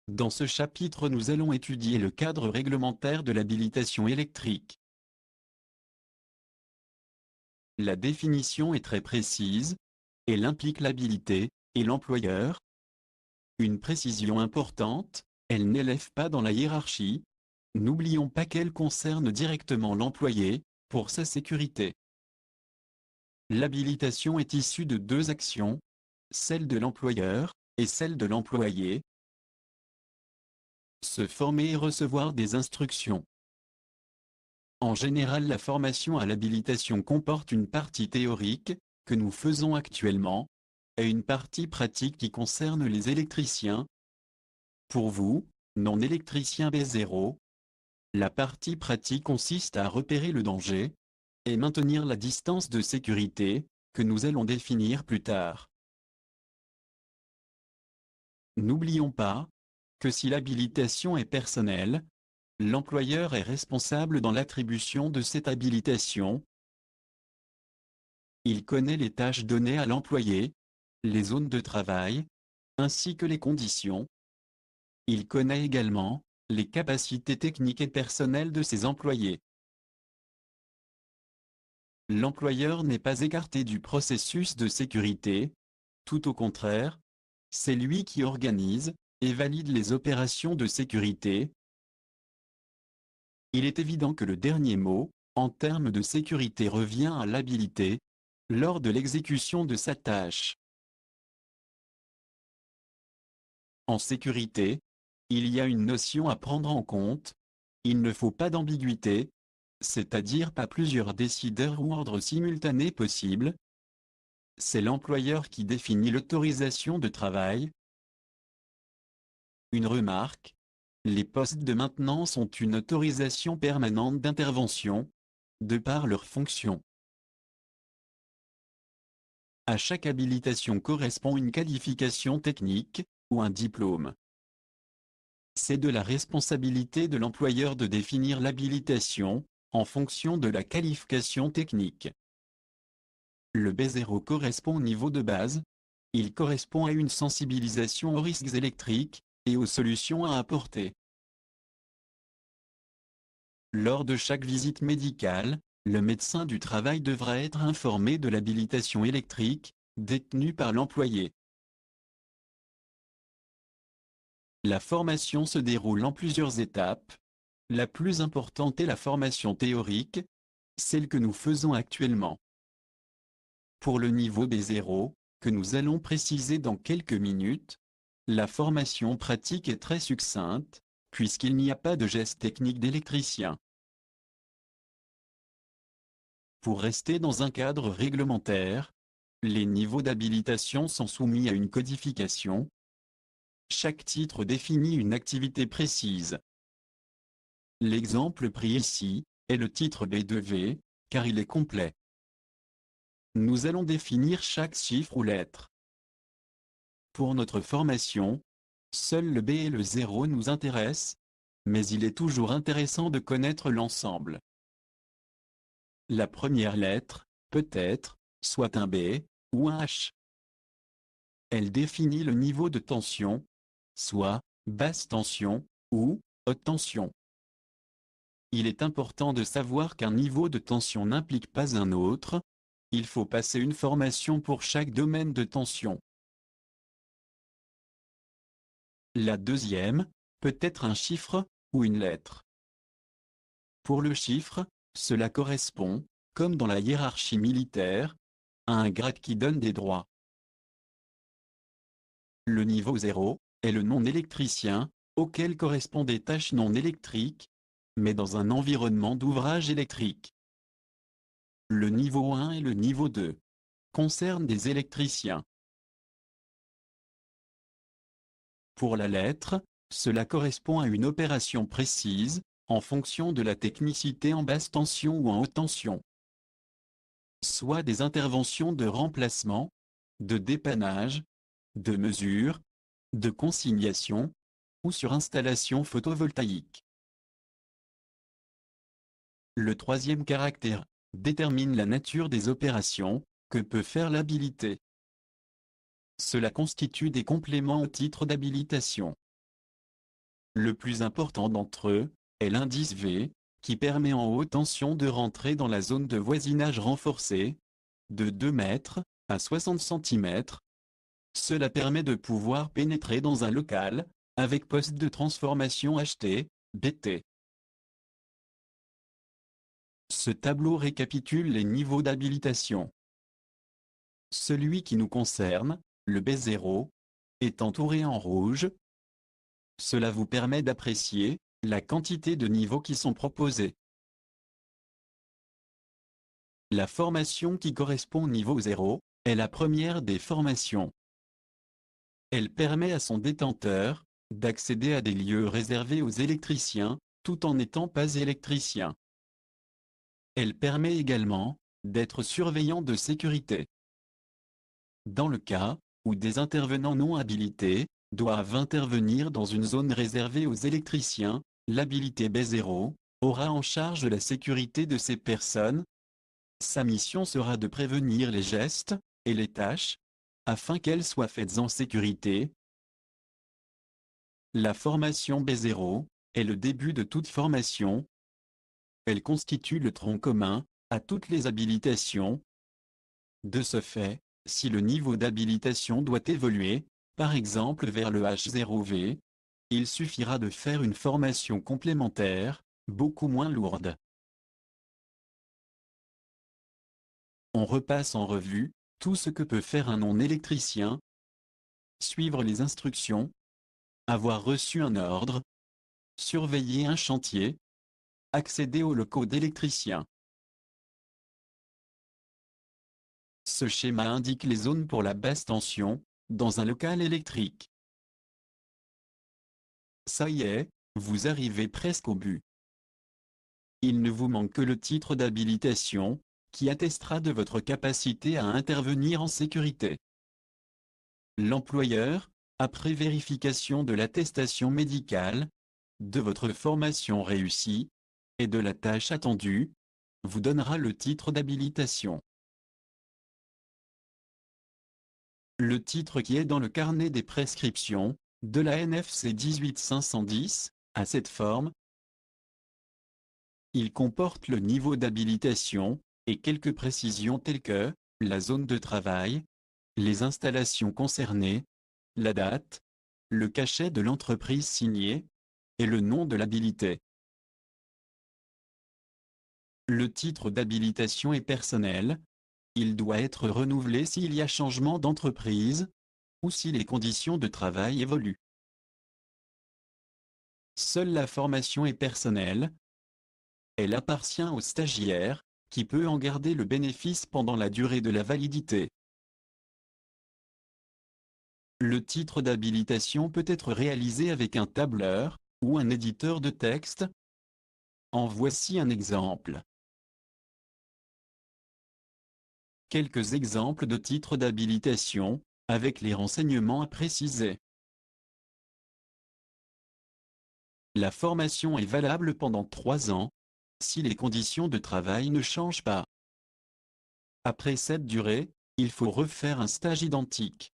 Dans ce chapitre, nous allons étudier le cadre réglementaire de l'habilitation électrique. La définition est très précise, elle implique l'habilité et l'employeur. Une précision importante, elle n'élève pas dans la hiérarchie. N'oublions pas qu'elle concerne directement l'employé, pour sa sécurité. L'habilitation est issue de deux actions, celle de l'employeur et celle de l'employé. Se former et recevoir des instructions. En général, la formation à l'habilitation comporte une partie théorique, que nous faisons actuellement, et une partie pratique qui concerne les électriciens. Pour vous, non-électriciens B0, la partie pratique consiste à repérer le danger et maintenir la distance de sécurité, que nous allons définir plus tard. N'oublions pas que si l'habilitation est personnelle, l'employeur est responsable dans l'attribution de cette habilitation. Il connaît les tâches données à l'employé, les zones de travail, ainsi que les conditions. Il connaît également les capacités techniques et personnelles de ses employés. L'employeur n'est pas écarté du processus de sécurité, tout au contraire, c'est lui qui organise et valide les opérations de sécurité. Il est évident que le dernier mot, en termes de sécurité, revient à l'habilité, lors de l'exécution de sa tâche. En sécurité, il y a une notion à prendre en compte, il ne faut pas d'ambiguïté, c'est-à-dire pas plusieurs décideurs ou ordres simultanés possibles. C'est l'employeur qui définit l'autorisation de travail. Une remarque, les postes de maintenance ont une autorisation permanente d'intervention, de par leur fonction. À chaque habilitation correspond une qualification technique, ou un diplôme. C'est de la responsabilité de l'employeur de définir l'habilitation, en fonction de la qualification technique. Le B0 correspond au niveau de base, il correspond à une sensibilisation aux risques électriques, et aux solutions à apporter. Lors de chaque visite médicale, le médecin du travail devra être informé de l'habilitation électrique, détenue par l'employé. La formation se déroule en plusieurs étapes. La plus importante est la formation théorique, celle que nous faisons actuellement. Pour le niveau B0, que nous allons préciser dans quelques minutes, la formation pratique est très succincte, puisqu'il n'y a pas de geste technique d'électricien. Pour rester dans un cadre réglementaire, les niveaux d'habilitation sont soumis à une codification. Chaque titre définit une activité précise. L'exemple pris ici est le titre B2V, car il est complet. Nous allons définir chaque chiffre ou lettre. Pour notre formation, seuls le B et le 0 nous intéressent, mais il est toujours intéressant de connaître l'ensemble. La première lettre, peut être, soit un B, ou un H. Elle définit le niveau de tension, soit basse tension, ou haute tension. Il est important de savoir qu'un niveau de tension n'implique pas un autre, il faut passer une formation pour chaque domaine de tension. La deuxième, peut être un chiffre, ou une lettre. Pour le chiffre, cela correspond, comme dans la hiérarchie militaire, à un grade qui donne des droits. Le niveau 0 est le non-électricien, auquel correspondent des tâches non électriques, mais dans un environnement d'ouvrage électrique. Le niveau 1 et le niveau 2 concernent des électriciens. Pour la lettre, cela correspond à une opération précise, en fonction de la technicité en basse tension ou en haute tension. Soit des interventions de remplacement, de dépannage, de mesure, de consignation, ou sur installation photovoltaïque. Le troisième caractère détermine la nature des opérations que peut faire l'habilité. Cela constitue des compléments au titre d'habilitation. Le plus important d'entre eux est l'indice V, qui permet en haute tension de rentrer dans la zone de voisinage renforcée, de 2 mètres à 60 cm. Cela permet de pouvoir pénétrer dans un local, avec poste de transformation HT, BT. Ce tableau récapitule les niveaux d'habilitation. Celui qui nous concerne, le B0, est entouré en rouge. Cela vous permet d'apprécier la quantité de niveaux qui sont proposés. La formation qui correspond au niveau 0 est la première des formations. Elle permet à son détenteur d'accéder à des lieux réservés aux électriciens, tout en n'étant pas électricien. Elle permet également d'être surveillant de sécurité. Dans le cas où des intervenants non habilités doivent intervenir dans une zone réservée aux électriciens, l'habilité B0 aura en charge la sécurité de ces personnes. Sa mission sera de prévenir les gestes et les tâches afin qu'elles soient faites en sécurité. La formation B0 est le début de toute formation. Elle constitue le tronc commun à toutes les habilitations. De ce fait, si le niveau d'habilitation doit évoluer, par exemple vers le H0V, il suffira de faire une formation complémentaire, beaucoup moins lourde. On repasse en revue tout ce que peut faire un non-électricien: suivre les instructions, avoir reçu un ordre, surveiller un chantier, accéder aux locaux d'électriciens. Ce schéma indique les zones pour la basse tension dans un local électrique. Ça y est, vous arrivez presque au but. Il ne vous manque que le titre d'habilitation, qui attestera de votre capacité à intervenir en sécurité. L'employeur, après vérification de l'attestation médicale, de votre formation réussie, et de la tâche attendue, vous donnera le titre d'habilitation. Le titre qui est dans le carnet des prescriptions de la NFC 18510 a cette forme. Il comporte le niveau d'habilitation et quelques précisions telles que la zone de travail, les installations concernées, la date, le cachet de l'entreprise signée et le nom de l'habilité. Le titre d'habilitation est personnel. Il doit être renouvelé s'il y a changement d'entreprise ou si les conditions de travail évoluent. Seule la formation est personnelle. Elle appartient au stagiaire, qui peut en garder le bénéfice pendant la durée de la validité. Le titre d'habilitation peut être réalisé avec un tableur ou un éditeur de texte. En voici un exemple. Quelques exemples de titres d'habilitation, avec les renseignements à préciser. La formation est valable pendant 3 ans, si les conditions de travail ne changent pas. Après cette durée, il faut refaire un stage identique.